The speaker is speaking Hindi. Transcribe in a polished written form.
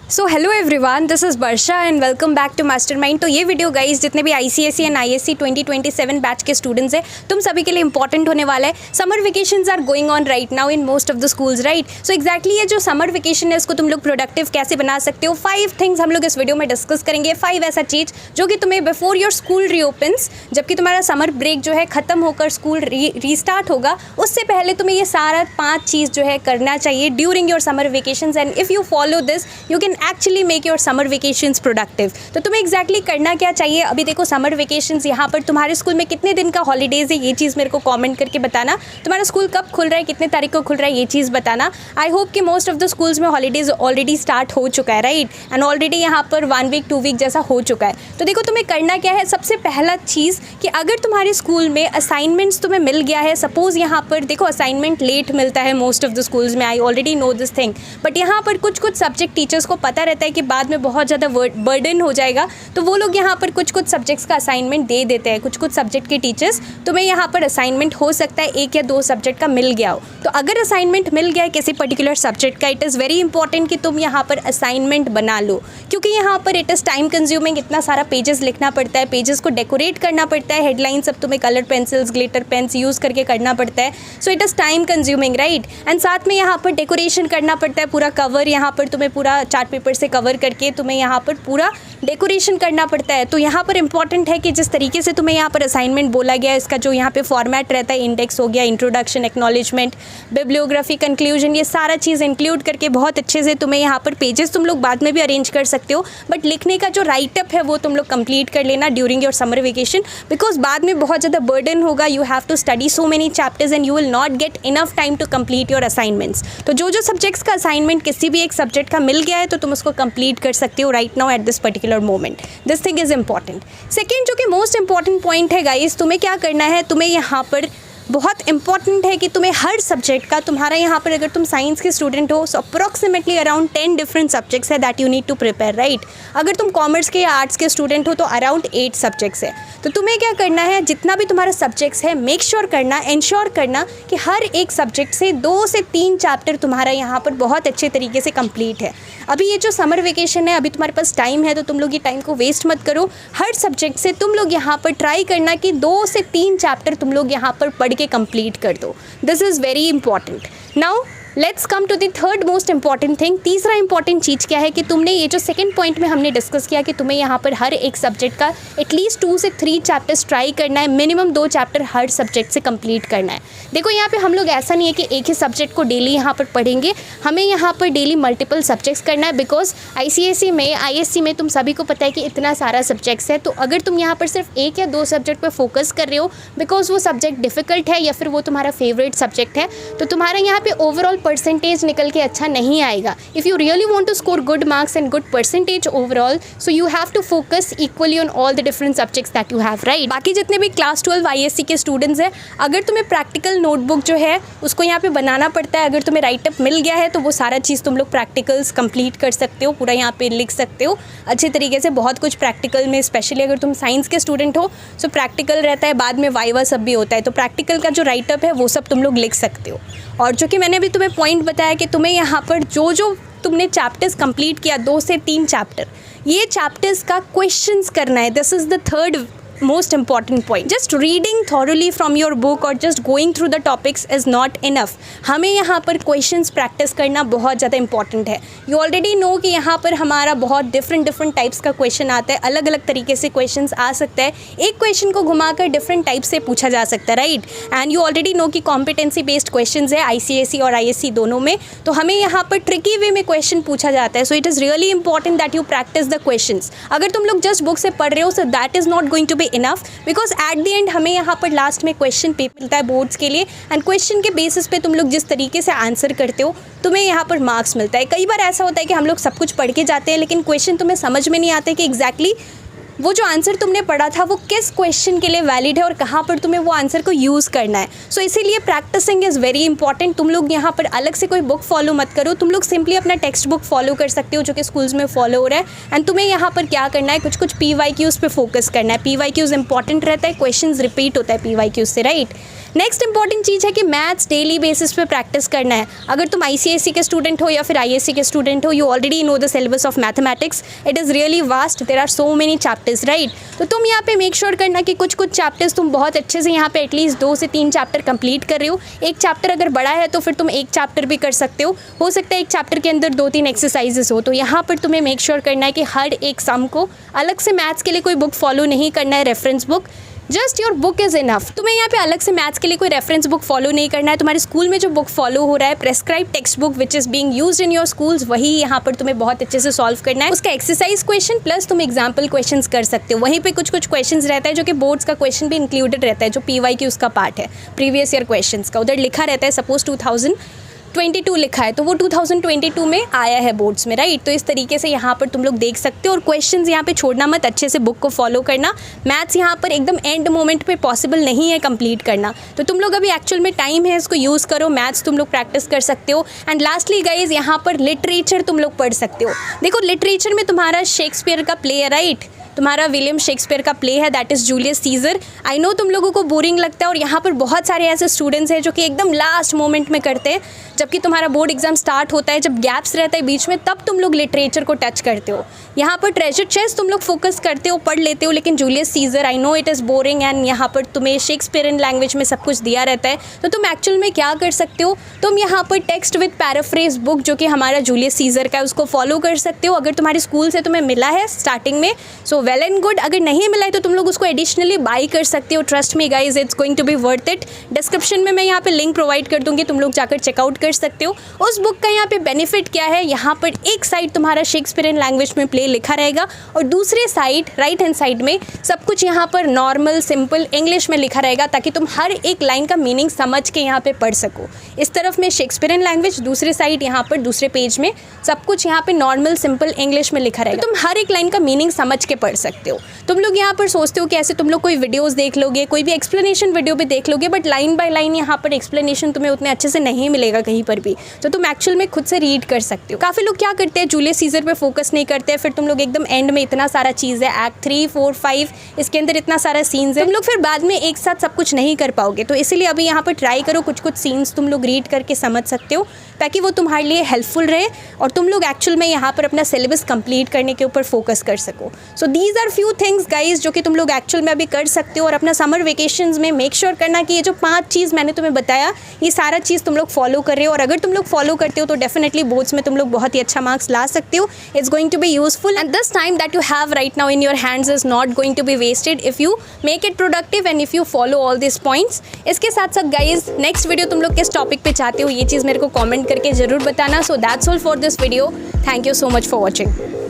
So hello everyone, this is Varsha and welcome back to Mastermind. तो ये वीडियो गाइस जितने भी ICSE एंड ISC 2027 बैच के स्टूडेंट्स हैं तुम सभी के लिए इंपॉर्टेंट होने वाला है। Summer vacations are going on right now in most of the schools right. So exactly ये जो समर वेकेशन है इसको तुम लोग प्रोडक्टिव कैसे बना सकते हो, 5 थिंग्स हम लोग इस वीडियो में डिस्कस करेंगे। 5 ऐसा चीज़ जो कि तुम्हें बिफोर योर स्कूल रीओपन्स, जबकि तुम्हारा समर ब्रेक जो है ख़त्म होकर स्कूल रीस्टार्ट होगा, उससे पहले तुम्हें ये सारा 5 चीज़ जो है करना चाहिए during your summer vacations. And if you follow this you can actually make your summer vacations productive. तो तुम्हें एक्जैक्टली करना क्या चाहिए? अभी देखो समर वेकेशंस यहाँ पर तुम्हारे स्कूल में कितने दिन का हॉलीडेज़ है ये चीज़ मेरे को कमेंट करके बताना। तुम्हारा स्कूल कब खुल रहा है, कितने तारीख को खुल रहा है ये चीज़ बताना। आई होप कि मोस्ट ऑफ द स्कूल्स में हॉलीडेज़ ऑलरेडी स्टार्ट हो चुका है राइट, एंड ऑलरेडी यहाँ पर 1 वीक 2 वीक जैसा हो चुका है। तो देखो तुम्हें करना क्या है, सबसे पहला चीज़ कि अगर तुम्हारे स्कूल में असाइनमेंट्स तुम्हें मिल गया है, सपोज़ यहाँ पर देखो असाइनमेंट लेट मिलता है मोस्ट ऑफ द स्कूल्स में, I already know this thing, but यहाँ पर कुछ सब्जेक्ट टीचर्स को पता रहता है कि बाद में बहुत ज़्यादा बर्डन हो जाएगा, तो वो लोग यहाँ पर कुछ सब्जेक्ट्स का असाइनमेंट दे देते हैं। कुछ सब्जेक्ट के टीचर्स तुम्हें यहाँ पर असाइनमेंट हो सकता है 1 या 2 सब्जेक्ट का मिल गया हो। तो अगर असाइनमेंट मिल गया है किसी पर्टिकुलर सब्जेक्ट का, इट इज़ वेरी इंपॉर्टेंट कि तुम यहाँ पर असाइनमेंट बना लो, क्योंकि यहाँ पर इट इज़ टाइम कंज्यूमिंग। इतना सारा पेजेस लिखना पड़ता है, पेजेस को डेकोरेट करना पड़ता है, हेडलाइन सब तुम्हें colour pencils glitter pens use करके करना पड़ता है। So it is time consuming right, and साथ में यहाँ पर डेकोरेशन करना पड़ता है, पूरा कवर यहाँ पर तुम्हें पूरा चार्ट पेपर से कवर करके तुम्हें यहाँ पर पूरा डेकोरेशन करना पड़ता है। तो यहाँ पर इंपॉर्टेंट है कि जिस तरीके से तुम्हें यहाँ पर असाइनमेंट बोला गया है, इसका जो यहाँ पे फॉर्मेट रहता है, इंडेक्स हो गया, इंट्रोडक्शन, एक्नॉलेजमेंट, बिब्लियोग्राफी, कंक्लूजन, ये सारा चीज़ इंक्लूड करके बहुत अच्छे से तुम्हें यहाँ पर पेजेस तुम लोग बाद में भी अरेंज कर सकते हो, बट लिखने का जो राइटअप है वो तुम लोग कंप्लीट कर लेना during your summer vacation, because बाद में बहुत ज़्यादा बर्डन होगा। You have to study so many chapters and you will not get enough time to complete your assignments. तो जो सब्जेक्ट्स का असाइनमेंट किसी भी एक सब्जेक्ट का मिल गया है तो तुम उसको कंप्लीट कर सकते हो right now at this particular moment. This thing is important. Second जो कि मोस्ट इंपॉर्टेंट पॉइंट है गाइस, तुम्हें क्या करना है, तुम्हें यहाँ पर बहुत इंपॉर्टेंट है कि तुम्हें हर सब्जेक्ट का, तुम्हारा यहाँ पर अगर तुम साइंस के स्टूडेंट हो so approximately around 10 different subjects है that you need to prepare right. अगर तुम कॉमर्स के या आर्ट्स के स्टूडेंट हो तो अराउंड 8 सब्जेक्ट्स है। तो तुम्हें क्या करना है, जितना भी तुम्हारा सब्जेक्ट्स है मेक श्योर करना, इंश्योर करना कि हर एक सब्जेक्ट से 2 से 3 चैप्टर तुम्हारा यहाँ पर बहुत अच्छे तरीके से कंप्लीट है। अभी ये जो समर वेकेशन है, अभी तुम्हारे पास टाइम है, तो तुम लोग ये टाइम को वेस्ट मत करो। हर सब्जेक्ट से तुम लोग यहाँ पर ट्राई करना कि 2 से 3 चैप्टर तुम लोग यहाँ पर पढ़ के कंप्लीट कर दो। This is very important. Now let's come to the third most important thing. तीसरा इंपॉर्टेंट चीज़ क्या है कि तुमने ये जो सेकंड पॉइंट में हमने डिस्कस किया कि तुम्हें यहाँ पर हर एक सब्जेक्ट का एटलीस्ट 2 से 3 चैप्टर्स ट्राई करना है, मिनिमम 2 चैप्टर हर सब्जेक्ट से कंप्लीट करना है। देखो यहाँ पे हम लोग ऐसा नहीं है कि एक ही सब्जेक्ट को डेली यहाँ पर पढ़ेंगे, हमें यहाँ पर डेली मल्टीपल सब्जेक्ट्स करना है, बिकॉज ICSE में ISC में तुम सभी को पता है कि इतना सारा सब्जेक्ट्स है। तो अगर तुम यहाँ पर सिर्फ 1 या 2 सब्जेक्ट पर फोकस कर रहे हो बिकॉज वो सब्जेक्ट डिफिकल्ट है या फिर वो तुम्हारा फेवरेट सब्जेक्ट है, तो तुम्हारा यहाँ पे ओवरऑल परसेंटेज निकल के अच्छा नहीं आएगा। If you really want to score good marks and good percentage overall, so you have to focus equally on all the different subjects that you have right. बाकी जितने भी क्लास 12 ISC के स्टूडेंट्स हैं, अगर तुम्हें प्रैक्टिकल नोटबुक जो है उसको यहाँ पे बनाना पड़ता है, अगर तुम्हें राइटअप मिल गया है तो वो सारा चीज़ तुम लोग प्रैक्टिकल्स कंप्लीट कर सकते हो, पूरा यहाँ पे लिख सकते हो अच्छे तरीके से। बहुत कुछ प्रैक्टिकल में, स्पेशली अगर तुम साइंस के स्टूडेंट हो सो प्रैक्टिकल रहता है, बाद में वाइवा सब भी होता है, तो प्रैक्टिकल का जो राइटअप है वो सब तुम लोग लिख सकते हो। और जो कि मैंने अभी तुम्हें पॉइंट बताया कि तुम्हें यहाँ पर जो तुमने चैप्टर्स कंप्लीट किया 2 से 3 चैप्टर, ये चैप्टर्स का क्वेश्चंस करना है। This is the third most important point. Just reading thoroughly from your book or just going through the topics is not enough. हमें यहाँ पर questions practice करना बहुत ज़्यादा important है। You already know कि यहाँ पर हमारा बहुत different types का question आता है, अलग अलग तरीके से questions आ सकता है। एक question को घुमाकर different type से पूछा जा सकता है right, and you already know कि competency based questions है ICSE और ISC दोनों में, तो हमें यहाँ पर tricky way में question पूछा जाता है। So it is really important that you practice the questions. अगर तुम लोग just book से पढ़ रहे हो so that is not going to be enough, because at the end हमें यहाँ पर लास्ट में क्वेश्चन पेपर मिलता है बोर्ड्स के लिए, एंड क्वेश्चन के बेसिस पे तुम लोग जिस तरीके से आंसर करते हो तुम्हें यहाँ पर मार्क्स मिलता है। कई बार ऐसा होता है कि हम लोग सब कुछ पढ़ के जाते हैं लेकिन क्वेश्चन तुम्हें समझ में नहीं आते कि एग्जैक्टली वो जो आंसर तुमने पढ़ा था वो किस क्वेश्चन के लिए वैलिड है और कहाँ पर तुम्हें वो आंसर को यूज़ करना है। सो इसीलिए प्रैक्टिसिंग इज़ वेरी इंपॉर्टेंट। तुम लोग यहाँ पर अलग से कोई बुक फॉलो मत करो, तुम लोग सिंपली अपना टेक्स्ट बुक फॉलो कर सकते हो जो कि स्कूल्स में फॉलो हो रहा है, एंड तुम्हें यहाँ पर क्या करना है, कुछ PYQs पे फोकस करना है। PYQs इंपॉर्टेंट रहता है, क्वेश्चन रिपीट होता है PYQs से राइट। नेक्स्ट इंपॉर्टेंट चीज़ है कि मैथ्स डेली बेसिस पे प्रैक्टिस करना है। अगर तुम ICSE के स्टूडेंट हो या फिर ISC के स्टूडेंट हो, you already know the syllabus of mathematics, it is really vast, there are so many chapters, right. तो तुम यहाँ पे मेक श्योर करना कि कुछ चैप्टर्स तुम बहुत अच्छे से यहाँ पे एटलीस्ट 2 से 3 चैप्टर कंप्लीट कर रहे हो। एक चैप्टर अगर बड़ा है तो फिर तुम एक चैप्टर भी कर सकते हो सकता है एक चैप्टर के अंदर 2-3 एक्सरसाइजेस हो। तो यहाँ पर तुम्हें मेक श्योर करना है कि हर एक सम को अलग से मैथ्स के लिए कोई बुक फॉलो नहीं करना है, reference book, just your book is enough. तुम्हें यहाँ पे अलग से मैथ्स के लिए कोई रेफरेंस बुक फॉलो नहीं करना है। तुम्हारे स्कूल में जो बुक फॉलो हो रहा है, prescribe text book which is being used in your schools, वही यहाँ पर तुम्हें बहुत अच्छे से सॉल्व करना है। उसका एक्सरसाइज क्वेश्चन प्लस तुम एग्जाम्पल क्वेश्चन कर सकते हो। वहीं पे कुछ क्वेश्चन रहता है जो कि बोर्ड्स का क्वेश्चन भी इंक्लूडेड रहता है, जो PY उसका पार्ट है, प्रीवियस ईयर क्वेश्चन का, उधर लिखा रहता है। सपोज 2022 लिखा है तो वो 2022 में आया है बोर्ड्स में, राइट। तो इस तरीके से यहाँ पर तुम लोग देख सकते हो, और क्वेश्चंस यहाँ पे छोड़ना मत, अच्छे से बुक को फॉलो करना। मैथ्स यहाँ पर एकदम एंड मोमेंट पे पॉसिबल नहीं है कंप्लीट करना, तो तुम लोग अभी एक्चुअल में टाइम है, इसको यूज़ करो, मैथ्स तुम लोग प्रैक्टिस कर सकते हो। एंड लास्टली गाइज, यहाँ पर लिटरेचर तुम लोग पढ़ सकते हो। देखो लिटरेचर में तुम्हारा शेक्सपियर का प्ले है, राइट, तुम्हारा विलियम शेक्सपियर का प्ले है, that is Julius Caesar. I know तुम लोगों को बोरिंग लगता है, और यहाँ पर बहुत सारे ऐसे स्टूडेंट्स हैं जो कि एकदम लास्ट मोमेंट में करते हैं, जबकि तुम्हारा बोर्ड एग्जाम स्टार्ट होता है, जब गैप्स रहता है बीच में, तब तुम लोग लिटरेचर को टच करते हो। यहाँ पर ट्रेजर चेस्ट तुम लोग फोकस करते हो, पढ़ लेते हो, लेकिन Julius Caesar I know it is boring, and यहाँ पर तुम्हें शेक्सपियरन लैंग्वेज में सब कुछ दिया रहता है। तो तुम एक्चुअल में क्या कर सकते हो, तुम यहाँ पर टेक्स्ट विद पैराफ्रेज बुक जो कि हमारा जूलियस सीजर का है, उसको फॉलो कर सकते हो। अगर तुम्हारे स्कूल से तुम्हें मिला है स्टार्टिंग में, सो वेल एंड गुड। अगर नहीं मिला है तो तुम लोग उसको एडिशनली बाई कर सकते हो। Trust me guys, it's going to be worth it. Description में मैं यहाँ पे लिंक प्रोवाइड कर दूंगी, तुम लोग जाकर चेकआउट कर सकते हो। उस बुक का यहाँ पे बेनिफिट क्या है, यहाँ पर एक साइड तुम्हारा शेक्सपियरन लैंग्वेज में प्ले लिखा रहेगा, और दूसरे साइड राइट हैंड साइड में सब कुछ यहाँ पर नॉर्मल सिंपल इंग्लिश में लिखा रहेगा, ताकि तुम हर एक लाइन का मीनिंग समझ के यहाँ पे पढ़ सको। इस तरफ में शेक्सपियरन लैंग्वेज, दूसरे साइड यहाँ पर दूसरे पेज में सब कुछ यहाँ पे नॉर्मल सिंपल इंग्लिश में लिखा रहेगा, तो तुम हर एक लाइन का मीनिंग समझ के पढ़ सकते हो। तुम लोग यहाँ पर सोचते हो कि ऐसे तुम लोग कोई वीडियोस देख लोगे, कोई भी एक्सप्लेनेशन वीडियो भी देख लोगे, बट लाइन बाय लाइन यहाँ पर एक्सप्लेनेशन तुम्हें उतने अच्छे से नहीं मिलेगा कहीं पर भी, तो तुम एक्चुअल में खुद से रीड कर सकते हो। काफ़ी लोग क्या करते हैं, जूलियस सीजर पे फोकस नहीं करते हैं, फिर तुम लोग एकदम एंड में इतना सारा चीज़ है, एक्ट 3, 4, 5, इसके अंदर इतना सारा सीन्स है, तुम लोग फिर बाद में एक साथ सब कुछ नहीं कर पाओगे। तो इसीलिए अभी यहाँ पर ट्राई करो, कुछ सीन्स तुम लोग रीड करके समझ सकते हो, ताकि वो तुम्हारे लिए हेल्पफुल रहे, और तुम लोग एक्चुअल में यहाँ पर अपना सिलेबस कंप्लीट करने के ऊपर फोकस कर सको। So these are few things guys जो कि तुम लोग एक्चुअल में अभी कर सकते हो, और अपना समर वेकेशंस में मेक श्योर करना कि ये जो 5 चीज़ मैंने तुम्हें बताया, ये सारा चीज़ तुम लोग फॉलो कर रहे हो। और अगर तुम लोग फॉलो करते हो तो डेफिनेटली बोर्ड्स में तुम लोग बहुत ही अच्छा मार्क्स ला सकते हो। It's going to be useful, and this time that you have right now in your hands is not going to be wasted if you make it productive and if you follow all this points. इसके साथ साथ गाइज, नेक्स्ट वीडियो तुम लोग किस टॉपिक पे चाहते हो, ये चीज़ मेरे को कॉमेंट करके जरूर बताना। So that's all for this video. Thank you so much for watching.